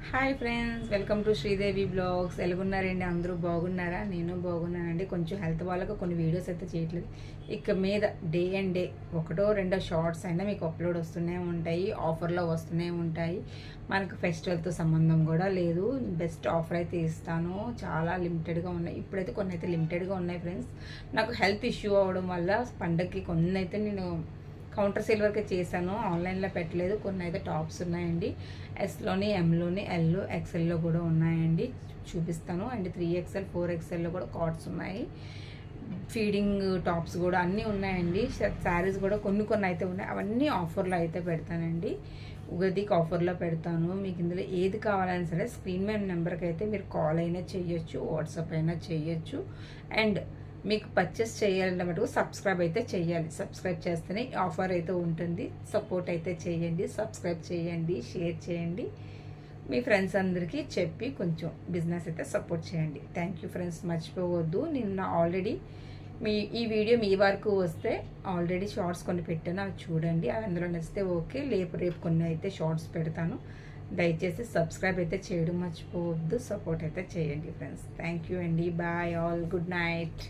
Hi friends, welcome to Sridevi vlogs. ఎలాగున్నారండి? అందరూ బాగున్నారా? నేను బాగున్నానండి. కొంచెం హెల్త్ వాళ్ళకు కొన్ని వీడియోస్ అయితే చేయట్లేదు. ఇక మీద డే అండ్ డే ఒకటో రెండో షార్ట్స్ అయినా మీకు అప్లోడ్ వస్తూనే ఉంటాయి, ఆఫర్లో వస్తూనే ఉంటాయి. మనకు ఫెస్టివల్తో సంబంధం కూడా లేదు. బెస్ట్ ఆఫర్ అయితే ఇస్తాను. చాలా లిమిటెడ్గా ఉన్నాయి. ఇప్పుడైతే కొన్ని అయితే లిమిటెడ్గా ఉన్నాయి ఫ్రెండ్స్. నాకు హెల్త్ ఇష్యూ అవ్వడం వల్ల పండగకి కొన్ని అయితే నేను కౌంటర్ సేల్ వరకే చేశాను, ఆన్లైన్లో పెట్టలేదు. కొన్ని అయితే టాప్స్ ఉన్నాయండి, ఎస్లోని, ఎంలోని, ఎల్, ఎక్సెల్లో కూడా ఉన్నాయండి. చూపిస్తాను. అండ్ 3XL 4XLలో కూడా కార్డ్స్ ఉన్నాయి. ఫీడింగ్ టాప్స్ కూడా అన్నీ ఉన్నాయండి. శారీస్ కూడా కొన్ని అయితే ఉన్నాయి. అవన్నీ ఆఫర్లో అయితే పెడతానండి. ఉగాదికి ఆఫర్లో పెడతాను. మీకు ఇందులో ఏది కావాలన్నా సరే స్క్రీన్ మీద నెంబర్కి అయితే మీరు కాల్ అయినా చేయొచ్చు, వాట్సాప్ అయినా చేయొచ్చు. అండ్ మీకు పర్చేస్ చేయాలంటే మటుకు సబ్స్క్రైబ్ అయితే చేయాలి. సబ్స్క్రైబ్ చేస్తేనే ఆఫర్ అయితే ఉంటుంది. సపోర్ట్ అయితే చేయండి, సబ్స్క్రైబ్ చేయండి, షేర్ చేయండి. మీ ఫ్రెండ్స్ అందరికీ చెప్పి కొంచెం బిజినెస్ అయితే సపోర్ట్ చేయండి. Thank you friends. మర్చిపోవద్దు. నిన్న ఆల్రెడీ ఈ వీడియో మీ వరకు వస్తే ఆల్రెడీ షార్ట్స్ కొన్ని పెట్టాను, అవి చూడండి. అవి అందులో నచ్చితే ఓకే, రేపు కొన్ని అయితే షార్ట్స్ పెడతాను. దయచేసి సబ్స్క్రైబ్ అయితే చేయడం మర్చిపోవద్దు. సపోర్ట్ అయితే చేయండి ఫ్రెండ్స్. థ్యాంక్ యూ అండి. Bye all. Good night.